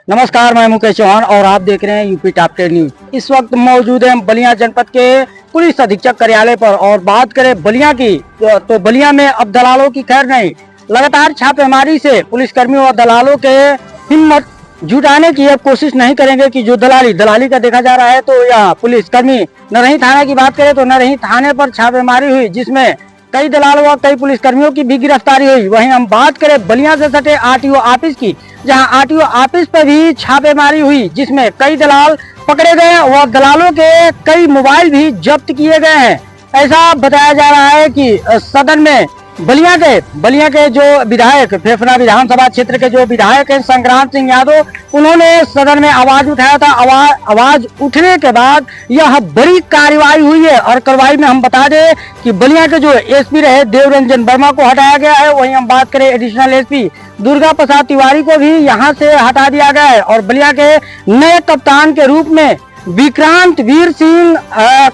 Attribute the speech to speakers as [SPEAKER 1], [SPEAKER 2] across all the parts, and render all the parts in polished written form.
[SPEAKER 1] नमस्कार, मैं मुकेश चौहान और आप देख रहे हैं यूपी टॉप 10 न्यूज। इस वक्त मौजूद हैं बलिया जनपद के पुलिस अधीक्षक कार्यालय पर और बात करें बलिया की तो बलिया में अब दलालों की खैर नहीं। लगातार छापेमारी से पुलिसकर्मियों और दलालों के हिम्मत जुटाने की अब कोशिश नहीं करेंगे कि जो दलाली का देखा जा रहा है। तो यह पुलिसकर्मी नरही थाने की बात करें तो नरही थाने पर छापेमारी हुई जिसमें कई दलालों व कई पुलिसकर्मियों की भी गिरफ्तारी हुई। वहीं हम बात करें बलिया से सटे आरटीओ ऑफिस की, जहां आरटीओ ऑफिस पर भी छापेमारी हुई जिसमें कई दलाल पकड़े गए और दलालों के कई मोबाइल भी जब्त किए गए हैं। ऐसा बताया जा रहा है कि सदन में बलिया के जो विधायक फेफना विधानसभा क्षेत्र के जो विधायक हैं संग्राम सिंह यादव, उन्होंने सदन में आवाज उठाया था। आवाज उठने के बाद यह बड़ी कार्रवाई हुई है और कार्रवाई में हम बता दें कि बलिया के जो एसपी रहे देवरंजन वर्मा को हटाया गया है। वहीं हम बात करें एडिशनल एसपी दुर्गा प्रसाद तिवारी को भी यहां से हटा दिया गया है और बलिया के नए कप्तान के रूप में विक्रांत वीर सिंह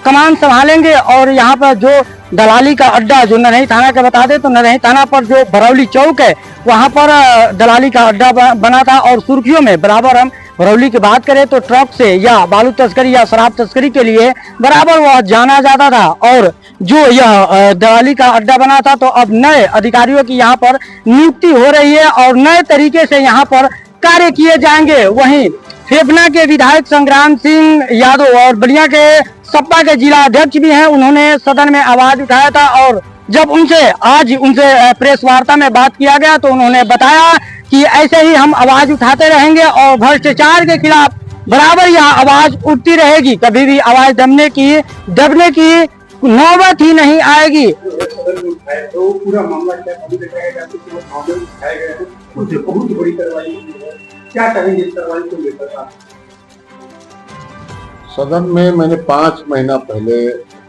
[SPEAKER 1] कमान संभालेंगे। और यहाँ पर जो दलाली का अड्डा जो नरही थाना का बता दे तो नरही थाना पर जो भरौली चौक है वहाँ पर दलाली का अड्डा बना था और सुर्खियों में बराबर हम भरौली की बात करें तो ट्रक से या बालू तस्करी या शराब तस्करी के लिए बराबर वह जाना जाता था। और जो यह दलाली का अड्डा बना था तो अब नए अधिकारियों की यहाँ पर नियुक्ति हो रही है और नए तरीके से यहाँ पर कार्य किए जाएंगे। वहीं फेफना के विधायक संग्राम सिंह यादव और बलिया के सपा के जिला अध्यक्ष भी हैं, उन्होंने सदन में आवाज उठाया था और जब उनसे प्रेस वार्ता में बात किया गया तो उन्होंने बताया कि ऐसे ही हम आवाज उठाते रहेंगे और भ्रष्टाचार के खिलाफ बराबर यह आवाज उठती रहेगी। कभी भी आवाज दबने की नौबत ही नहीं आएगी।
[SPEAKER 2] तो पूरा मामला बहुत बड़ी कार्रवाई क्या कहेंगे इस कार्रवाई को लेकर?
[SPEAKER 3] सदन में मैंने 5 महीना पहले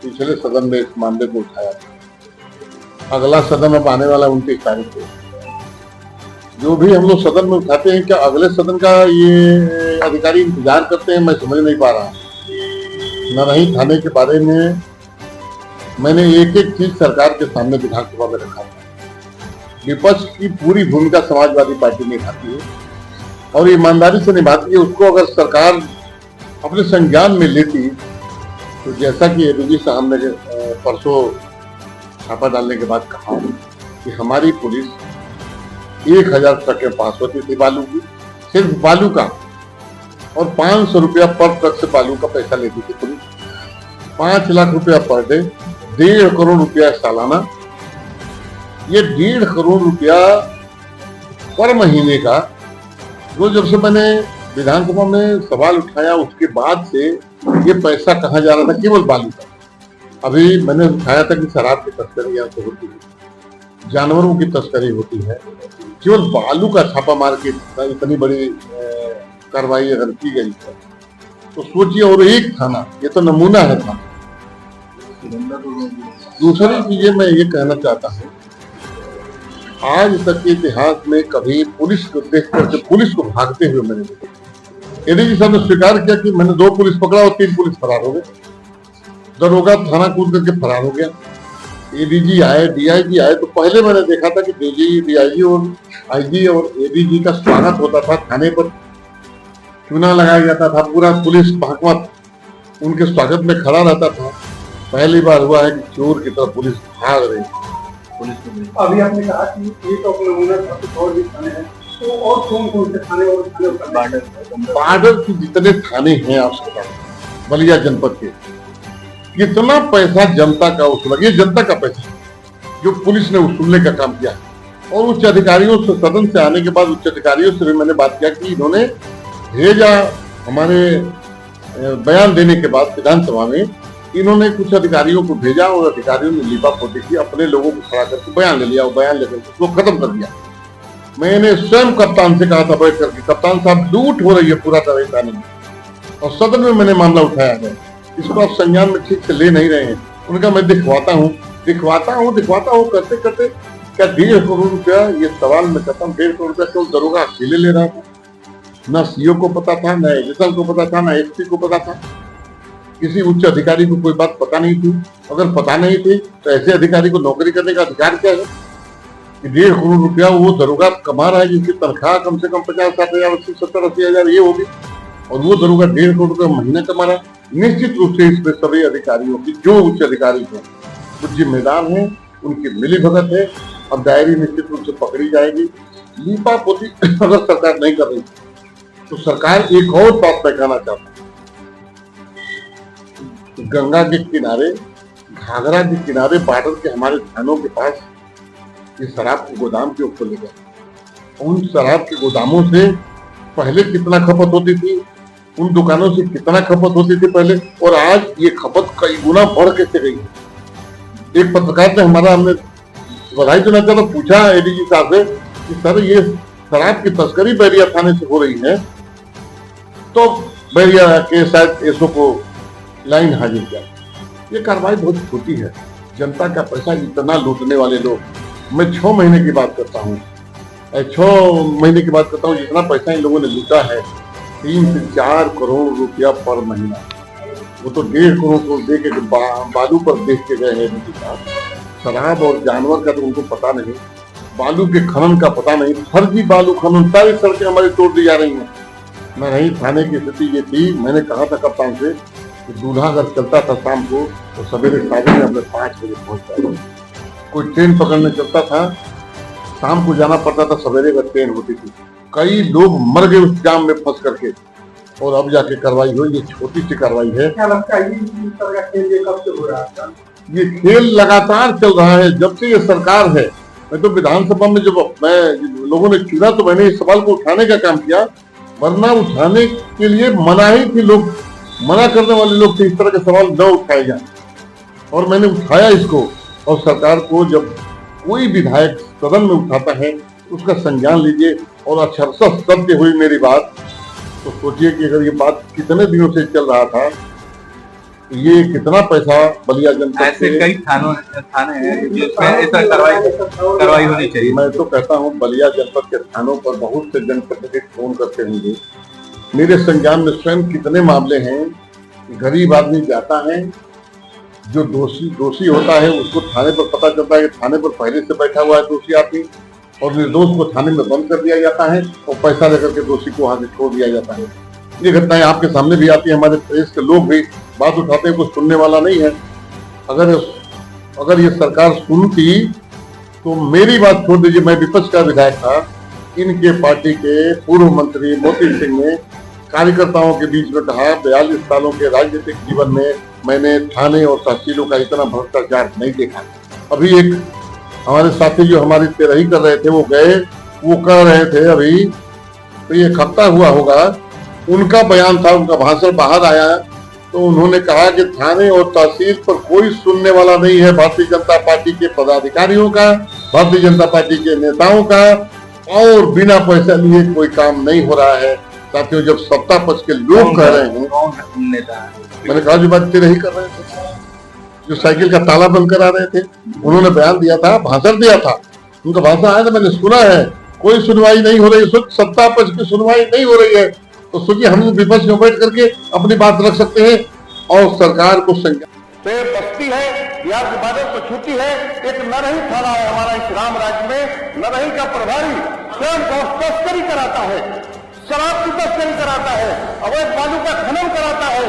[SPEAKER 3] पिछले सदन में इस मामले को उठाया था। अगला सदन अब आने वाला 29 तारीख को। जो भी हम लोग सदन में उठाते हैं क्या अगले सदन का ये अधिकारी इंतजार करते हैं, मैं समझ नहीं पा रहा। नरही थाने के बारे में मैंने एक एक चीज सरकार के सामने विधानसभा में रखा था। विपक्ष की पूरी भूमिका समाजवादी पार्टी निभाती है और ईमानदारी से निभाती है। उसको अगर सरकार अपने संज्ञान में लेती तो जैसा कि एडीजी साहब ने परसों छापा डालने के बाद कहा कि हमारी पुलिस 1000 ट्रकें पास होती थी बालू की, सिर्फ बालू का, और 500 रुपया पर ट्रक से बालू का पैसा लेती थी पुलिस। 5 लाख रुपया पर डे, 1.5 करोड़ रुपया सालाना। ये 1.5 करोड़ रुपया पर महीने का वो जब से मैंने विधानसभा में सवाल उठाया उसके बाद से ये पैसा कहाँ जा रहा था, केवल बालू का। अभी मैंने उठाया था कि शराब की तस्करी यहाँ से होती है, जानवरों की तस्करी होती है, केवल बालू का छापा मार के इतनी बड़ी कार्रवाई अगर की गई है तो सोचिए। और एक थाना, ये तो नमूना है थाना। दूसरी चीजें मैं ये कहना चाहता हूँ, आज तक के इतिहास में कभी पुलिस को देख करके पुलिस को भागते हुए मैंने देखा। एडीजी साहब ने स्वीकार किया कि मैंने 2 पुलिस पकड़ा और 3 पुलिस फरार हो गए। दरोगा थाना कूद करके फरार हो गया। एडीजी आए, डीआईजी आए तो पहले मैंने देखा था कि डीजी, डीआईजी और आईजी और एडीजी का स्वागत होता था थाने पर, चूना लगाया जाता था, पूरा पुलिस महकमा उनके स्वागत में खड़ा रहता था। पहली बार हुआ है कि चोर की तरफ पुलिस भाग रही है।
[SPEAKER 2] अभी आपने कहा कि ये तो नमूना था, कुछ और भी थाने हैं, तो और कौन से थाने और
[SPEAKER 3] बॉर्डर के जितने थाने हैं आपके पास बलिया जनपद के, कितना पैसा जनता का वसूला, ये जनता का पैसा जो पुलिस ने वसूलने का काम किया। और उच्च अधिकारियों से, सदन से आने के बाद उच्च अधिकारियों से भी मैंने बात किया कि इन्होंने भेजा, हमारे बयान देने के बाद विधानसभा में इन्होंने कुछ अधिकारियों को भेजा और अधिकारियों ने लिपापोती की, अपने लोगों को खड़ा करके बयान ले लिया और बयान लेकर उसको खत्म कर दिया। मैंने स्वयं कप्तान से कहा था बैठ करके, कप्तान साहब लूट हो रही है पूरा तरह थाने में, और सदन में मैंने मामला उठाया है, इसको आप संज्ञान में ठीक से ले नहीं रहे हैं। उनका मैं दिखवाता हूँ करते करते क्या 1.5 करोड़ रुपया, ये सवाल में कहता हूँ 1.5 करोड़ रुपया केवल दरोगा अकेले ले रहा था। न सीओ को पता था, न एडिशनल को पता था, न एसपी को पता था, किसी उच्च अधिकारी को कोई बात पता नहीं थी। अगर पता नहीं थी तो ऐसे अधिकारी को नौकरी करने का अधिकार क्या है? कि 1.5 करोड़ रुपया वो दरोगा कमा रहा है, जिसकी तनख्वाह कम से कम 50-60 हजार, 80-70-80 हजार ये होगी, और वो दरोगा 1.5 करोड़ रुपया महीने कमा रहा है। निश्चित रूप से इसमें सभी अधिकारियों की, जो उच्च अधिकारी हैं वो जिम्मेदार हैं, उनकी मिली भगत है। अब डायरी निश्चित रूप से पकड़ी जाएगी। लीपा पोती अगर सरकार नहीं कर रही तो सरकार एक और बात मैं कहना चाहता हूँ। गंगा के किनारे, घाघरा के किनारे, बॉर्डर के हमारे थानों के पास ये शराब के गोदाम क्यों खोले गए? उन शराब के गोदामों से पहले कितना खपत होती थी, उन दुकानों से कितना खपत होती थी पहले, और आज ये खपत कई गुना बढ़ के चली गई। एक पत्रकार ने हमने बधाई देना चाहता, पूछा एडीजी साहब से कि सर ये शराब की तस्करी बैरिया थाने से हो रही है, तो बैरिया के शायद एसओ को लाइन हाजिर किया। ये कार्रवाई बहुत छोटी है। जनता का पैसा इतना लूटने वाले लोग, मैं 6 महीने की बात करता हूँ, 6 महीने की बात करता हूँ, जितना पैसा इन लोगों ने लूटा है 3 से 4 करोड़ रुपया पर महीना। वो तो 1.5 करोड़ को दे के बालू पर देख के गए हैं। शराब और जानवर का तो उनको पता नहीं, बालू के खनन का पता नहीं, फर्जी बालू खनन, सारी सड़कें हमारी तोड़ दी जा रही हैं। मैं नहीं, थाने की स्थिति ये थी, मैंने कहा था कप्तान से कि दूल्हा अगर चलता था शाम को तो सवेरे शादी में अपने 5 बजे पहुंचता था। कोई ट्रेन पकड़ने चलता था, शाम को जाना पड़ता था, सवेरे अगर ट्रेन होती थी। कई लोग मर गए उस जाम में फंस करके, और अब जाके कार्रवाई हुई। ये छोटी सी कार्रवाई है।
[SPEAKER 2] क्या लगता है इस तरह का खेल ये कब से हो रहा है?
[SPEAKER 3] ये खेल लगातार चल रहा है जब से ये सरकार है। मैं तो विधानसभा में जब मैं लोगों ने चुना तो मैंने इस सवाल को उठाने का काम किया, वरना उठाने के लिए मना ही थी, लोग मना करने वाले लोग थे, इस तरह के सवाल न उठाए जाए। और मैंने उठाया इसको, और सरकार को जब कोई विधायक सदन में उठाता है उसका संज्ञान लीजिए। और अक्षरशः सत्य हुई मेरी बात, तो सोचिए कि अगर ये बात कितने दिनों से चल रहा था, तो ये कितना पैसा बलिया जनपद
[SPEAKER 4] ऐसे कई थाने हैं जिसमें ऐसा कार्रवाई होनी चाहिए।
[SPEAKER 3] मैं तो कहता हूँ बलिया जनपद के थानों पर बहुत से जनप्रतिनिधि फोन करते होंगे। मेरे संज्ञान में स्वयं कितने मामले हैं कि गरीब आदमी जाता है, जो दोषी होता है उसको थाने पर पता चलता है कि थाने पर पहले से बैठा हुआ है दोषी आदमी, और निर्दोष को थाने में बंद कर दिया जाता है और पैसा लेकर के दोषी को वहां से छोड़ दिया जाता है। ये घटनाएं आपके सामने भी आती है, हमारे प्रेस के लोग भी बात उठाते हैं, कुछ सुनने वाला नहीं है। अगर ये सरकार सुनती तो मेरी बात छोड़ दीजिए, मैं विपक्ष का विधायक था, इनके पार्टी के पूर्व मंत्री मोती सिंह ने कार्यकर्ताओं के बीच में कहा 42 सालों के राजनीतिक जीवन में मैंने थाने और तहसीलों का इतना भ्रष्टाचार नहीं देखा। अभी एक हमारे साथी जो हमारी तेरही कर रहे थे वो गए, वो कह रहे थे अभी तो ये हफ्ता हुआ होगा, उनका बयान था, उनका भाषण बाहर आया, तो उन्होंने कहा कि थाने और तहसील पर कोई सुनने वाला नहीं है भारतीय जनता पार्टी के पदाधिकारियों का, भारतीय जनता पार्टी के नेताओं का, और बिना पैसा लिए कोई काम नहीं हो रहा है। साथियों, जब सत्ता पक्ष के लोग कह रहे हैं, मैंने कहा जो बात तेरे ही कर रहे थे, जो साइकिल का ताला बंद करा रहे थे, उन्होंने बयान दिया था, भाषण दिया था, उनका भाषण आया था, मैंने सुना है, कोई सुनवाई नहीं हो रही, सत्ता पक्ष की सुनवाई नहीं हो रही है। तो सोचिए हम विपक्ष में बैठ करके अपनी बात रख सकते हैं और सरकार को बस्ती है, बिहार के बादल को छुट्टी है। एक नरही थाना है हमारा इस राम राज्य में, नरही का प्रभारी स्वयं तस्करी कराता है, शराब की तस्करी कराता है, अवैध बालू का खनन कराता है,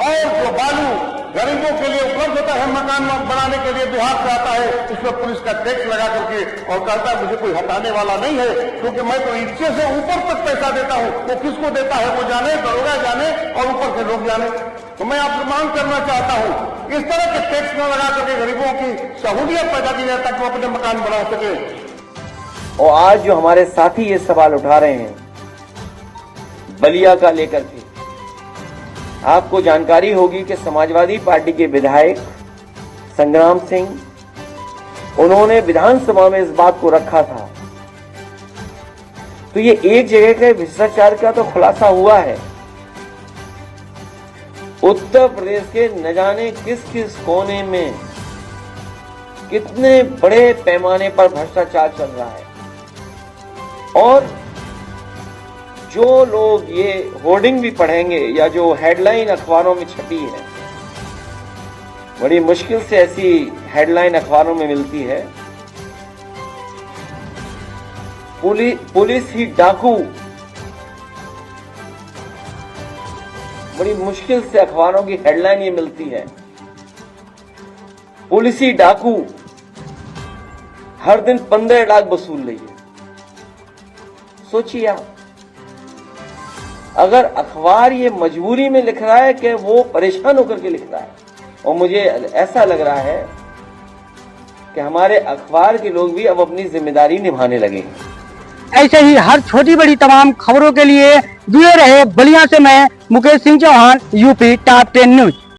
[SPEAKER 3] और जो बालू गरीबों के लिए उपलब्ध होता है मकान बनाने के लिए बिहार से आता है, इसमें पुलिस का टैक्स लगा करके, और कहता है मुझे कोई हटाने वाला नहीं है, क्योंकि मैं तो इससे से ऊपर तक पैसा देता हूँ। वो किसको देता है वो जाने, दरोगा जाने और ऊपर के लोग जाने। तो मैं आपसे मांग करना चाहता हूँ, इस तरह के टैक्स न लगा करके गरीबों की सहूलियत पैदा की जाए ताकि वो अपने मकान बना सके।
[SPEAKER 5] और आज जो हमारे साथी ये सवाल उठा रहे हैं बलिया का लेकर के, आपको जानकारी होगी कि समाजवादी पार्टी के विधायक संग्राम सिंह, उन्होंने विधानसभा में इस बात को रखा था। तो ये एक जगह के भ्रष्टाचार का तो खुलासा हुआ है। उत्तर प्रदेश के न जाने किस किस कोने में कितने बड़े पैमाने पर भ्रष्टाचार चल रहा है, और जो लोग ये होर्डिंग भी पढ़ेंगे या जो हेडलाइन अखबारों में छपी है, बड़ी मुश्किल से ऐसी हेडलाइन अखबारों में मिलती है पुलिस ही डाकू। बड़ी मुश्किल से अखबारों की हेडलाइन ये मिलती है, पुलिस ही डाकू हर दिन 15 लाख वसूल रही है। सोचिए आप, अगर अखबार ये मजबूरी में लिख रहा है कि वो परेशान होकर के लिख रहा है, और मुझे ऐसा लग रहा है कि हमारे अखबार के लोग भी अब अपनी जिम्मेदारी निभाने लगे हैं।
[SPEAKER 1] ऐसे ही हर छोटी बड़ी तमाम खबरों के लिए जुड़े रहे बलिया से मैं Mukesh Singh Chauhan, UP top 10 news.